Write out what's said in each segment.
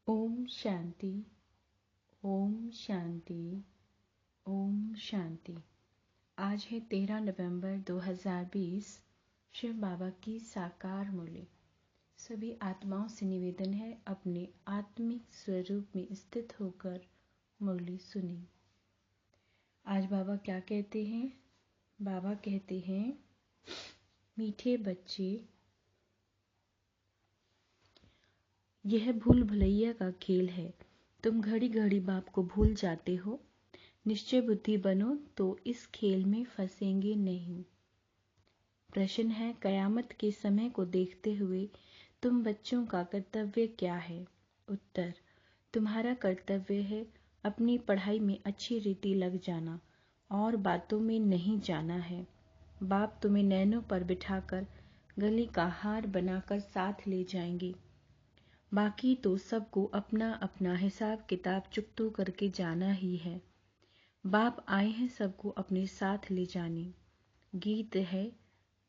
ओम शांति। ओम शांति। ओम शांति। आज है 13 नवंबर 2020। शिव बाबा की साकार मुरली। सभी आत्माओं से निवेदन है, अपने आत्मिक स्वरूप में स्थित होकर मुरली सुनी। आज बाबा क्या कहते हैं? बाबा कहते हैं, मीठे बच्चे, यह भूल भुलैया का खेल है। तुम घड़ी घड़ी बाप को भूल जाते हो। निश्चय बुद्धि बनो तो इस खेल में फंसेंगे नहीं। प्रश्न है, कयामत के समय को देखते हुए तुम बच्चों का कर्तव्य क्या है? उत्तर, तुम्हारा कर्तव्य है अपनी पढ़ाई में अच्छी रीति लग जाना और बातों में नहीं जाना है। बाप तुम्हें नैनों पर बिठाकर गले का हार बनाकर साथ ले जाएंगे। बाकी तो सबको अपना अपना हिसाब किताब चुकतो करके जाना ही है। बाप आए हैं सबको अपने साथ ले जाने। गीत है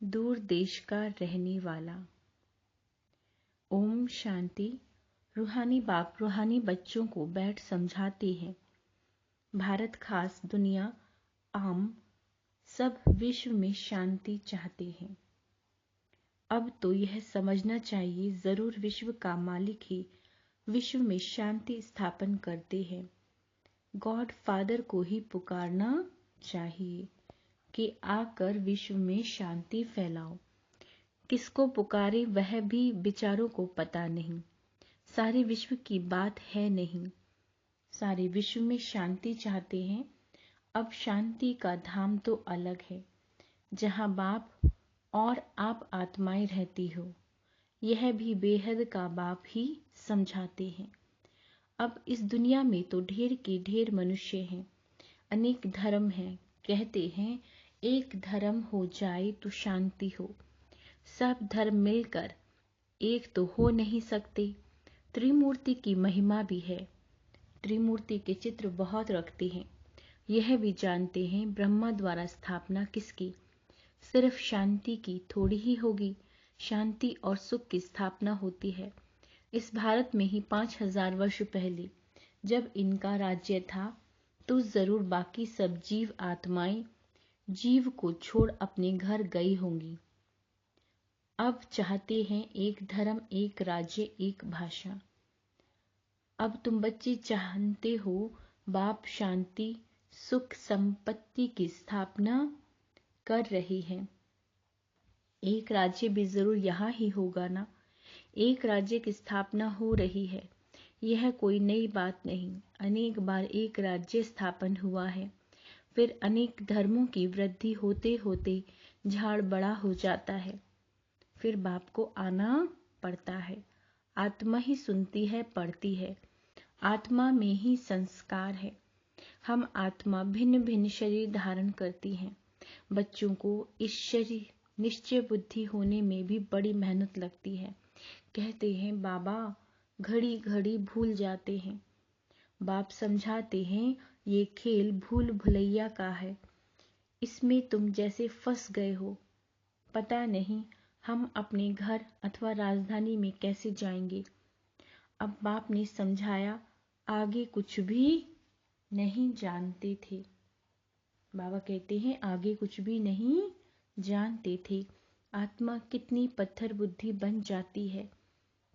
दूर देश का रहने वाला। ओम शांति। रूहानी बाप रूहानी बच्चों को बैठ समझाते हैं। भारत खास दुनिया आम सब विश्व में शांति चाहते हैं। अब तो यह समझना चाहिए, जरूर विश्व का मालिक ही विश्व में शांति स्थापन करते हैं। गॉड फादर को ही पुकारना चाहिए कि आकर विश्व में शांति फैलाओ। किसको पुकारे वह भी बेचारों को पता नहीं। सारे विश्व की बात है नहीं। सारे विश्व में शांति चाहते हैं। अब शांति का धाम तो अलग है, जहां बाप और आप आत्माएं रहती हो। यह भी बेहद का बाप ही समझाते हैं। अब इस दुनिया में तो ढेर के ढेर मनुष्य हैं, अनेक धर्म हैं। कहते हैं एक धर्म हो जाए तो शांति हो। सब धर्म मिलकर एक तो हो नहीं सकते। त्रिमूर्ति की महिमा भी है। त्रिमूर्ति के चित्र बहुत रखते हैं। यह भी जानते हैं ब्रह्मा द्वारा स्थापना किसकी? सिर्फ शांति की थोड़ी ही होगी। शांति और सुख की स्थापना होती है इस भारत में ही 5000 वर्ष पहले, जब इनका राज्य था, तो जरूर बाकी सब जीव आत्माएं जीव को छोड़ अपने घर गई होंगी। अब चाहते हैं एक धर्म, एक राज्य, एक भाषा। अब तुम बच्चे चाहते हो बाप शांति सुख संपत्ति की स्थापना कर रही है। एक राज्य भी जरूर यहाँ ही होगा ना। एक राज्य की स्थापना हो रही है। यह कोई नई बात नहीं। अनेक बार एक राज्य स्थापन हुआ है। फिर अनेक धर्मों की वृद्धि होते होते झाड़ बड़ा हो जाता है। फिर बाप को आना पड़ता है। आत्मा ही सुनती है, पढ़ती है। आत्मा में ही संस्कार है। हम आत्मा भिन्न भिन्न शरीर धारण करती हैं। बच्चों को इस शरीर निश्चय बुद्धि होने में भी बड़ी मेहनत लगती है। कहते हैं बाबा घड़ी घड़ी भूल जाते हैं। बाप समझाते हैं ये खेल भूल भुलैया का है। इसमें तुम जैसे फंस गए हो। पता नहीं हम अपने घर अथवा राजधानी में कैसे जाएंगे। अब बाप ने समझाया, आगे कुछ भी नहीं जानते थे। बाबा कहते हैं आगे कुछ भी नहीं जानते थे। आत्मा कितनी पत्थर बुद्धि बन जाती है।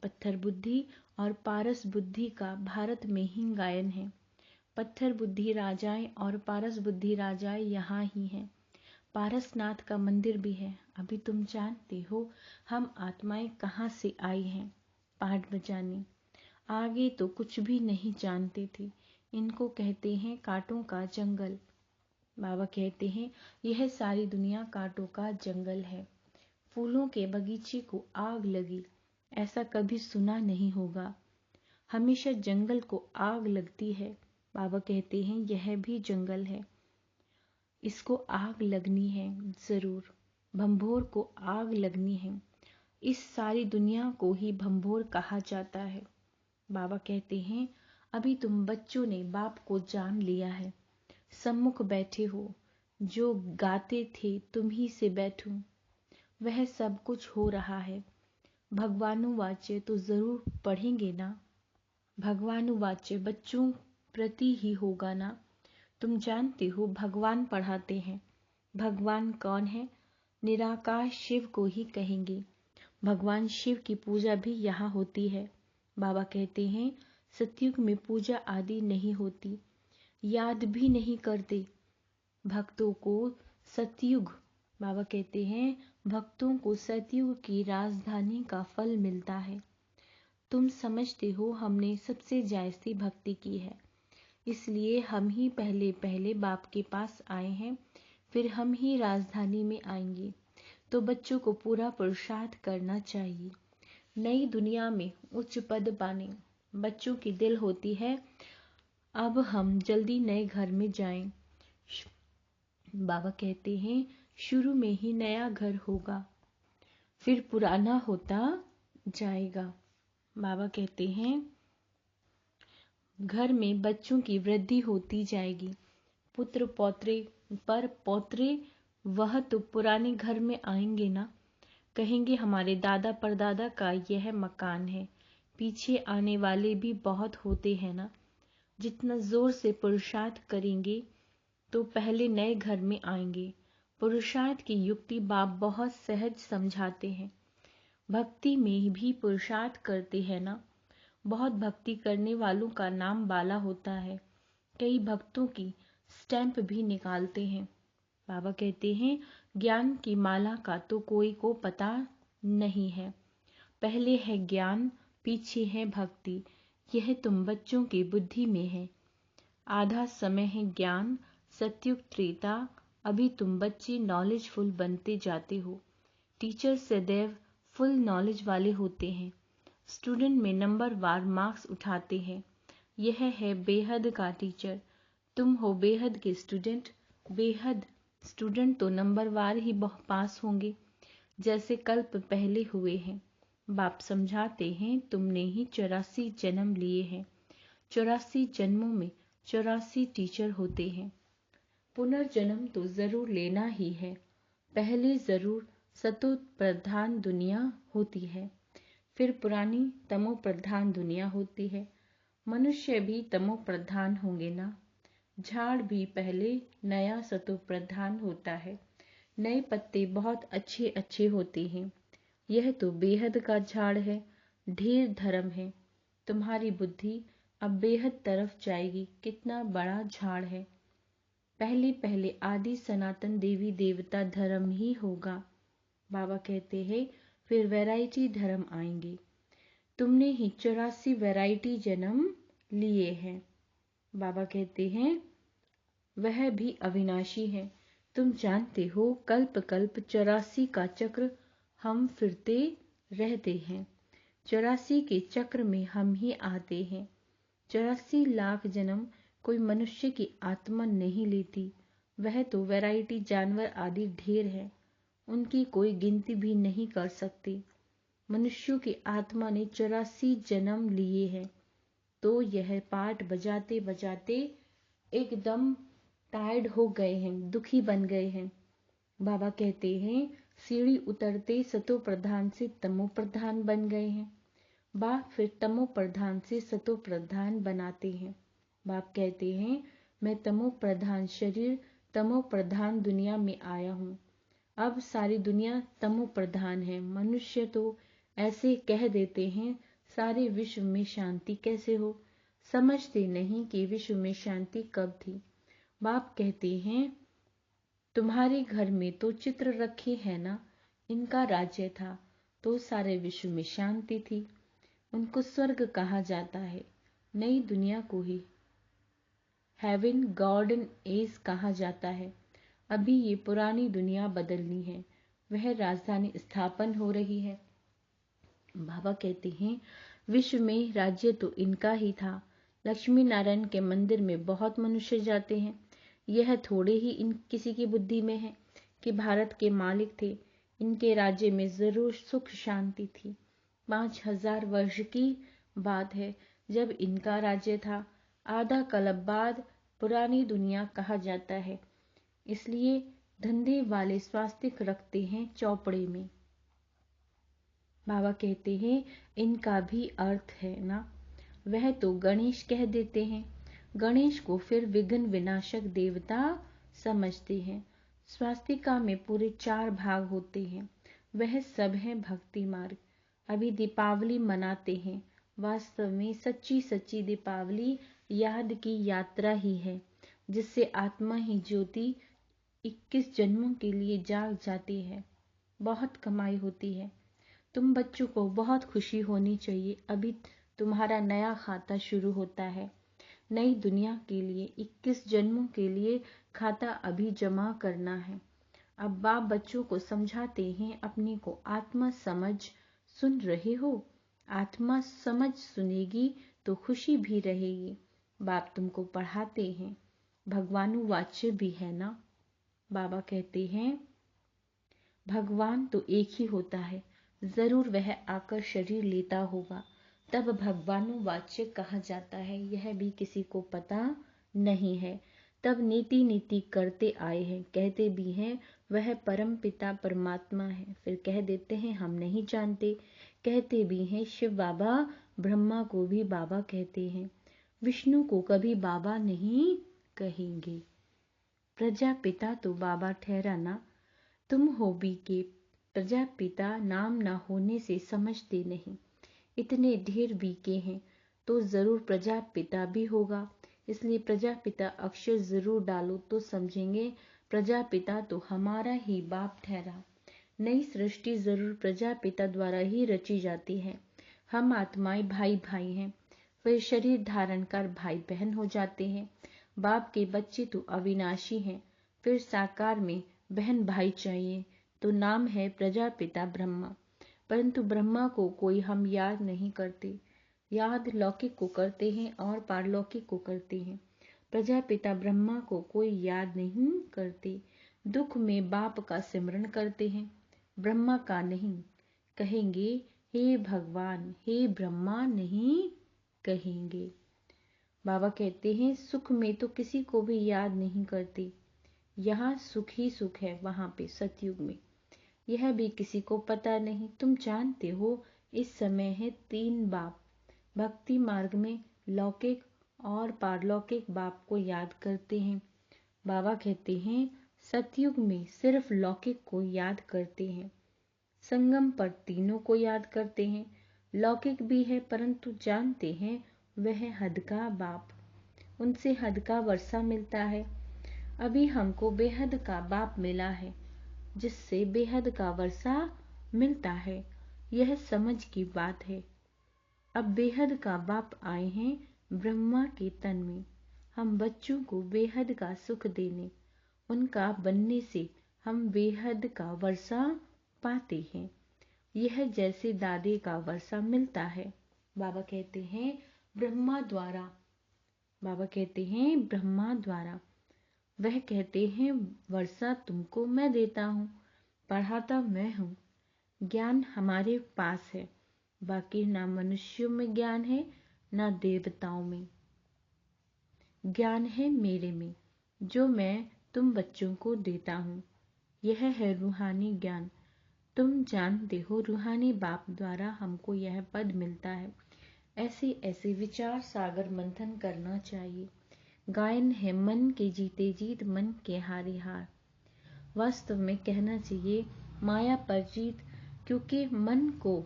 पत्थर बुद्धि और पारस बुद्धि का भारत में ही गायन है। पत्थर बुद्धि राजाएं और पारस बुद्धि राजाएं यहाँ ही हैं। पारसनाथ का मंदिर भी है। अभी तुम जानते हो हम आत्माएं कहाँ से आई हैं पाठ बजाने। आगे तो कुछ भी नहीं जानते थे। इनको कहते हैं कांटों का जंगल। बाबा कहते हैं यह सारी दुनिया कांटों का जंगल है। फूलों के बगीचे को आग लगी, ऐसा कभी सुना नहीं होगा। हमेशा जंगल को आग लगती है। बाबा कहते हैं यह भी जंगल है, इसको आग लगनी है जरूर। भंभोर को आग लगनी है। इस सारी दुनिया को ही भंभोर कहा जाता है। बाबा कहते हैं अभी तुम बच्चों ने बाप को जान लिया है। सम्मुख बैठे हो। जो गाते थे तुम ही से बैठूं, वह सब कुछ हो रहा है। भगवानुवाच्य तो जरूर पढ़ेंगे ना। भगवान उवाच बच्चों प्रति ही होगा ना। तुम जानते हो भगवान पढ़ाते हैं। भगवान कौन है? निराकार शिव को ही कहेंगे। भगवान शिव की पूजा भी यहाँ होती है। बाबा कहते हैं सतयुग में पूजा आदि नहीं होती, याद भी नहीं करते भक्तों को सतयुग। बाबा कहते हैं भक्तों को सतयुग की राजधानी का फल मिलता है। तुम समझते हो हमने सबसे जायज़ी भक्ति की है, इसलिए हम ही पहले पहले बाप के पास आए हैं, फिर हम ही राजधानी में आएंगे। तो बच्चों को पूरा पुरुषार्थ करना चाहिए नई दुनिया में उच्च पद पाने। बच्चों की दिल होती है अब हम जल्दी नए घर में जाएं। बाबा कहते हैं शुरू में ही नया घर होगा, फिर पुराना होता जाएगा। बाबा कहते हैं घर में बच्चों की वृद्धि होती जाएगी। पुत्र पौत्रे पर पौत्रे वह तो पुराने घर में आएंगे ना, कहेंगे हमारे दादा परदादा का यह मकान है। पीछे आने वाले भी बहुत होते हैं ना। जितना जोर से पुरुषार्थ करेंगे तो पहले नए घर में आएंगे। पुरुषार्थ की युक्ति बाप बहुत सहज समझाते हैं। भक्ति में भी पुरुषार्थ करते हैं ना। बहुत भक्ति करने वालों का नाम बाला होता है। कई भक्तों की स्टैंप भी निकालते हैं। बाबा कहते हैं ज्ञान की माला का तो कोई को पता नहीं है। पहले है ज्ञान, पीछे है भक्ति। यह तुम बच्चों की बुद्धि में है। आधा समय है ज्ञान, सतयुग त्रेता। अभी तुम बच्चे नॉलेजफुल बनते जाते हो। टीचर सदैव फुल नॉलेज वाले होते हैं। स्टूडेंट में नंबर वार मार्क्स उठाते हैं। यह है बेहद का टीचर। तुम हो बेहद के स्टूडेंट। बेहद स्टूडेंट तो नंबर वार ही पास होंगे, जैसे कल्प पहले हुए हैं। बाप समझाते हैं तुमने ही 84 जन्म लिए हैं। 84 जन्मों में 84 टीचर होते हैं। पुनर्जन्म तो जरूर लेना ही है। पहले जरूर सतो प्रधान दुनिया होती है, फिर पुरानी तमो प्रधान दुनिया होती है। मनुष्य भी तमो प्रधान होंगे ना। झाड़ भी पहले नया सतो प्रधान होता है। नए पत्ते बहुत अच्छे अच्छे होते हैं। यह तो बेहद का झाड़ है। ढेर धर्म है। तुम्हारी बुद्धि अब बेहद तरफ जाएगी। कितना बड़ा झाड़ है। पहले पहले आदि सनातन देवी देवता धर्म ही होगा। बाबा कहते हैं फिर वैरायटी धर्म आएंगे। तुमने ही 84 वैरायटी जन्म लिए हैं। बाबा कहते हैं वह भी अविनाशी है। तुम जानते हो कल्प कल्प 84 का चक्र हम फिरते रहते हैं। 84 के चक्र में हम ही आते हैं। 84 लाख जन्म कोई मनुष्य की आत्मा नहीं लेती। वह तो वैरायटी जानवर आदि ढेर है, उनकी कोई गिनती भी नहीं कर सकते। मनुष्यों की आत्मा ने 84 जन्म लिए हैं। तो यह पाठ बजाते बजाते एकदम टायर्ड हो गए हैं, दुखी बन गए हैं। बाबा कहते हैं सीढ़ी उतरते सतो प्रधान से तमो प्रधान बन गए हैं। बाप फिर तमो प्रधान से सतो प्रधान बनाते हैं। बाप कहते हैं मैं तमो प्रधान शरीर तमो प्रधान दुनिया में आया हूँ। अब सारी दुनिया तमो प्रधान है। मनुष्य तो ऐसे कह देते हैं सारे विश्व में शांति कैसे हो। समझते नहीं कि विश्व में शांति कब थी। बाप कहते हैं तुम्हारे घर में तो चित्र रखे हैं ना। इनका राज्य था तो सारे विश्व में शांति थी। उनको स्वर्ग कहा जाता है। नई दुनिया को ही हेवन गार्डन एज कहा जाता है। अभी ये पुरानी दुनिया बदलनी है। वह राजधानी स्थापन हो रही है। बाबा कहते हैं विश्व में राज्य तो इनका ही था। लक्ष्मी नारायण के मंदिर में बहुत मनुष्य जाते हैं। यह थोड़े ही इन किसी की बुद्धि में है कि भारत के मालिक थे। इनके राज्य में जरूर सुख शांति थी। 5000 वर्ष की बात है जब इनका राज्य था। आधा कल्प बाद पुरानी दुनिया कहा जाता है। इसलिए धंधे वाले स्वास्तिक रखते हैं चौपड़े में। बाबा कहते हैं इनका भी अर्थ है ना। वह तो गणेश कह देते हैं। गणेश को फिर विघ्न विनाशक देवता समझते हैं। स्वास्तिका में पूरे 4 भाग होते हैं, वह सब है भक्ति मार्ग। अभी दीपावली मनाते हैं, वास्तव में सच्ची सच्ची दीपावली याद की यात्रा ही है, जिससे आत्मा ही ज्योति 21 जन्मों के लिए जाग जाती है। बहुत कमाई होती है। तुम बच्चों को बहुत खुशी होनी चाहिए। अभी तुम्हारा नया खाता शुरू होता है। नई दुनिया के लिए 21 जन्मों के लिए खाता अभी जमा करना है। अब बाप बच्चों को समझाते हैं, अपने को आत्मा समझ सुन रहे हो? आत्मा समझ सुनेगी तो खुशी भी रहेगी। बाप तुमको पढ़ाते हैं, भगवानुवाच्य भी है ना। बाबा कहते हैं भगवान तो एक ही होता है, जरूर वह आकर शरीर लेता होगा, तब भगवानुवाच्य कहा जाता है। यह भी किसी को पता नहीं है। तब नीति नीति करते आए हैं, कहते भी हैं वह परम पिता परमात्मा है, फिर कह देते हैं हम नहीं जानते। कहते भी हैं शिव बाबा ब्रह्मा को भी बाबा कहते हैं, विष्णु को कभी बाबा नहीं कहेंगे। प्रजापिता तो बाबा ठहरा ना। तुम हो भी के प्रजापिता नाम ना होने से समझते नहीं। इतने ढेर बीके हैं तो जरूर प्रजापिता भी होगा, इसलिए प्रजापिता अक्षर जरूर डालो तो समझेंगे प्रजापिता तो हमारा ही बाप ठहरा। नई सृष्टि जरूर प्रजापिता द्वारा ही रची जाती है। हम आत्माएं भाई भाई हैं, फिर शरीर धारण कर भाई बहन हो जाते हैं। बाप के बच्चे तो अविनाशी हैं, फिर साकार में बहन भाई चाहिए, तो नाम है प्रजापिता ब्रह्मा। परंतु ब्रह्मा को कोई हम याद नहीं करते। याद लौकिक को करते हैं और पारलौकिक को करते हैं। प्रजापिता ब्रह्मा को कोई याद नहीं करते। दुख में बाप का सिमरन करते हैं, ब्रह्मा का नहीं। कहेंगे हे भगवान हे ब्रह्मा नहीं कहेंगे। बाबा कहते हैं सुख में तो किसी को भी याद नहीं करते। यहाँ सुख ही सुख है, वहां पे सतयुग में यह भी किसी को पता नहीं। तुम जानते हो इस समय है 3 बाप। भक्ति मार्ग में लौकिक और पारलौकिक बाप को याद करते हैं। बाबा कहते हैं सतयुग में सिर्फ लौकिक को याद करते हैं, संगम पर तीनों को याद करते हैं। लौकिक भी है परंतु जानते हैं वह हद का बाप, उनसे हद का वर्षा मिलता है। अभी हमको बेहद का बाप मिला है, जिससे बेहद का वर्षा मिलता है। यह समझ की बात है। अब बेहद का बाप आए हैं ब्रह्मा के तन में, हम बच्चों को बेहद का सुख देने, उनका बनने से हम बेहद का वर्षा पाते हैं। यह जैसे दादे का वर्षा मिलता है। बाबा कहते हैं ब्रह्मा द्वारा। बाबा कहते हैं ब्रह्मा द्वारा। वह कहते हैं वर्षा तुमको मैं देता हूँ, पढ़ाता मैं हूँ। ज्ञान हमारे पास है, बाकी ना मनुष्यों में ज्ञान है ना देवताओं में। ज्ञान है मेरे में, जो मैं तुम बच्चों को देता हूँ। यह है रूहानी ज्ञान। तुम जानते हो रूहानी बाप द्वारा हमको यह पद मिलता है। ऐसे ऐसे विचार सागर मंथन करना चाहिए। गायन है मन के जीते जीत मन के हारे हार। वास्तव में कहना चाहिए माया पर जीत, क्योंकि मन को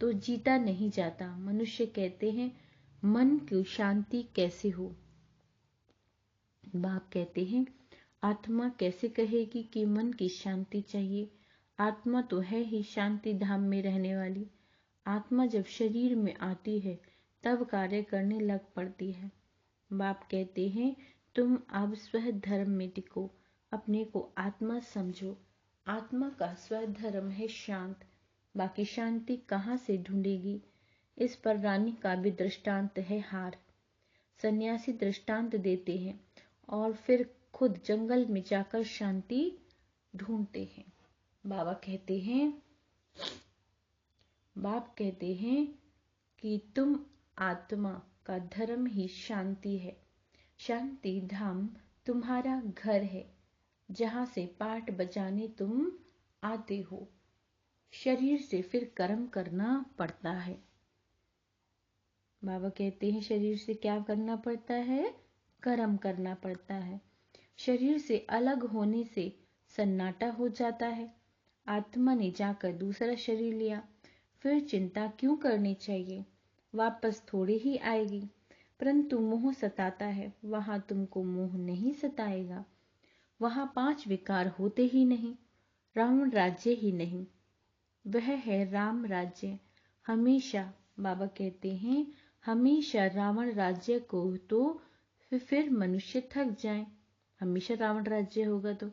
तो जीता नहीं जाता। मनुष्य कहते हैं मन की शांति कैसे हो। बाप कहते हैं आत्मा कैसे कहेगी कि मन की शांति चाहिए। आत्मा तो है ही शांति धाम में रहने वाली। आत्मा जब शरीर में आती है तब कार्य करने लग पड़ती है। बाप कहते हैं तुम अब स्वधर्म में टिको, अपने को आत्मा समझो। आत्मा का स्वधर्म है शांत, बाकी शांति कहाँ से ढूंढेगी। इस पर रानी का भी दृष्टांत है हार। सन्यासी दृष्टांत देते हैं और फिर खुद जंगल में जाकर शांति ढूंढते हैं। बाप कहते हैं कि तुम आत्मा का धर्म ही शांति है। शांति धाम तुम्हारा घर है, जहां से पाठ बजाने तुम आते हो। शरीर से फिर कर्म करना पड़ता है। बाबा कहते हैं शरीर से क्या करना पड़ता है? कर्म करना पड़ता है। शरीर से अलग होने से सन्नाटा हो जाता है। आत्मा ने जाकर दूसरा शरीर लिया, फिर चिंता क्यों करनी चाहिए? वापस थोड़े ही आएगी। परंतु मोह सताता है, वहां तुमको मोह नहीं सताएगा। वहां 5 विकार होते ही नहीं, रावण राज्य ही नहीं, वह है राम राज्य। हमेशा बाबा कहते हैं हमेशा रावण राज्य को तो फिर मनुष्य थक जाए। हमेशा रावण राज्य होगा तो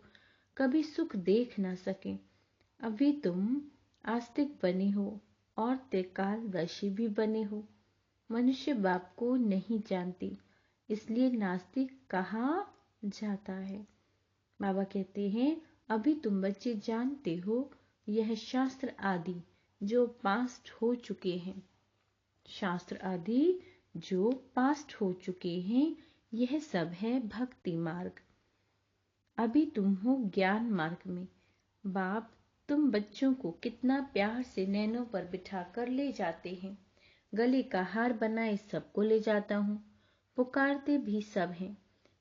कभी सुख देख ना सके। अभी तुम आस्तिक बने हो और त्रिकालदर्शी भी बने हो। मनुष्य बाप को नहीं जानती, इसलिए नास्तिक कहा जाता है। बाबा कहते हैं अभी तुम बच्चे जानते हो यह शास्त्र आदि जो पास्ट हो चुके हैं, शास्त्र आदि जो पास्ट हो चुके हैं, यह सब है भक्ति मार्ग। अभी तुम हो ज्ञान मार्ग में। बाप तुम बच्चों को कितना प्यार से नैनों पर बिठा कर ले जाते हैं। गले का हार बनाए सबको ले जाता हूँ। पुकारते भी सब हैं।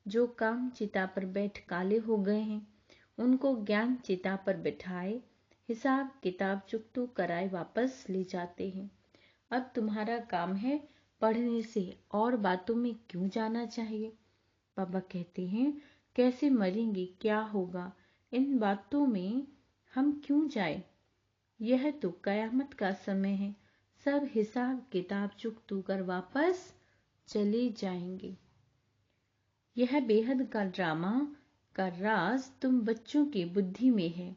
जो काम चिता पर बैठ काले हो गए हैं, उनको ज्ञान चिता पर बिठाए हिसाब किताब चुकतू कराए वापस ले जाते हैं। अब तुम्हारा काम है पढ़ने से और बातों में क्यों जाना चाहिए। बाबा कहते हैं कैसे मरेंगे, क्या होगा, इन बातों में हम क्यों जाए। यह तो कयामत का समय है। सब हिसाब किताब चुकतू कर वापस चले जाएंगे। यह बेहद का ड्रामा का राज तुम बच्चों की बुद्धि में है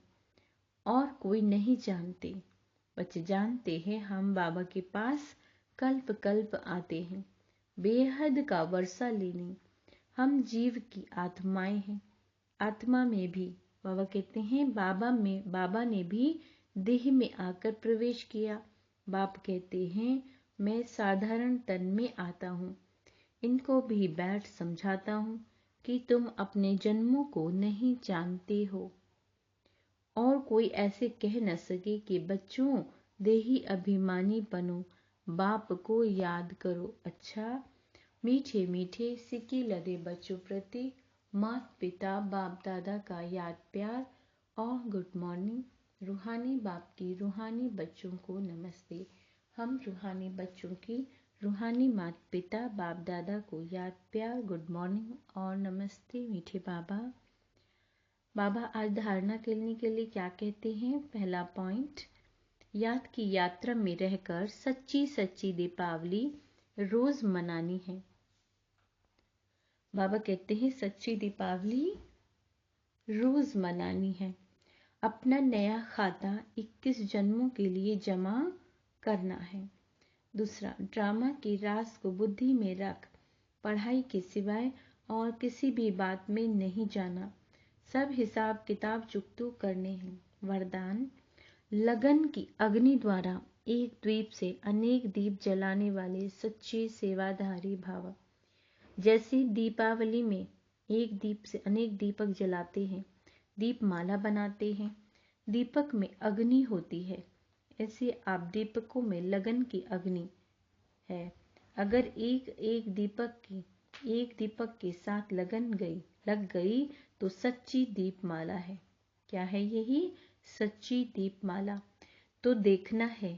और कोई नहीं जानते। बच्चे जानते हैं हम बाबा के पास कल्प कल्प आते हैं बेहद का वर्षा लेने। हम जीव की आत्माएं हैं। आत्मा में भी बाबा कहते हैं बाबा ने भी देह में आकर प्रवेश किया। बाप कहते हैं मैं साधारण तन में आता हूँ। इनको भी बैठ समझाता हूँ कि तुम अपने जन्मों को नहीं जानते हो और कोई ऐसे कह न सके कि बच्चों देही अभिमानी बनो, बाप को याद करो। अच्छा मीठे मीठे सिक्के लदे बच्चों प्रति माता पिता बाप दादा का याद प्यार और गुड मॉर्निंग। रूहानी बाप की रूहानी बच्चों को नमस्ते। हम रूहानी बच्चों की रूहानी माता पिता बाप दादा को याद प्यार गुड मॉर्निंग और नमस्ते मीठे बाबा। बाबा आज धारणा करने के लिए क्या कहते हैं? पहला पॉइंट, याद की यात्रा में रहकर सच्ची सच्ची दीपावली रोज मनानी है। बाबा कहते हैं सच्ची दीपावली रोज मनानी है। अपना नया खाता 21 जन्मों के लिए जमा करना है। दूसरा, ड्रामा की रास को बुद्धि में रख पढ़ाई के सिवाय और किसी भी बात में नहीं जाना। सब हिसाब किताब चुकतू करने हैं। वरदान, लगन की अग्नि द्वारा एक दीप से अनेक दीप जलाने वाले सच्चे सेवाधारी भाव। जैसे दीपावली में एक दीप से अनेक दीपक जलाते हैं, दीप माला बनाते हैं, दीपक में अग्नि होती है, ऐसे आप दीपकों में लगन की अग्नि है। अगर एक दीपक के साथ लग गई तो सच्ची दीपमाला है। क्या है यही? सच्ची दीपमाला। तो देखना है,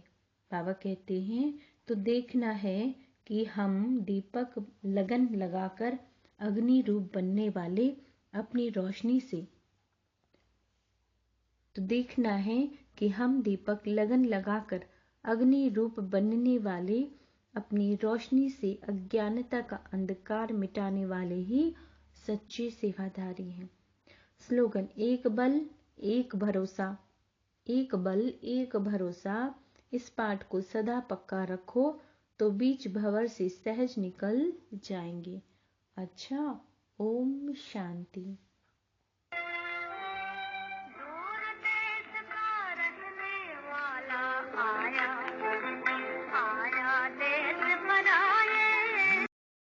बाबा कहते हैं तो देखना है कि हम दीपक लगन लगाकर अग्नि रूप बनने वाले अपनी रोशनी से, तो देखना है कि हम दीपक लगन लगाकर अग्नि रूप बनने वाले अपनी रोशनी से अज्ञानता का अंधकार मिटाने वाले ही सच्चे सेवाधारी हैं। स्लोगन, एक बल एक भरोसा, एक बल एक भरोसा। इस पाठ को सदा पक्का रखो तो बीच भंवर से सहज निकल जाएंगे। अच्छा, ओम शांति।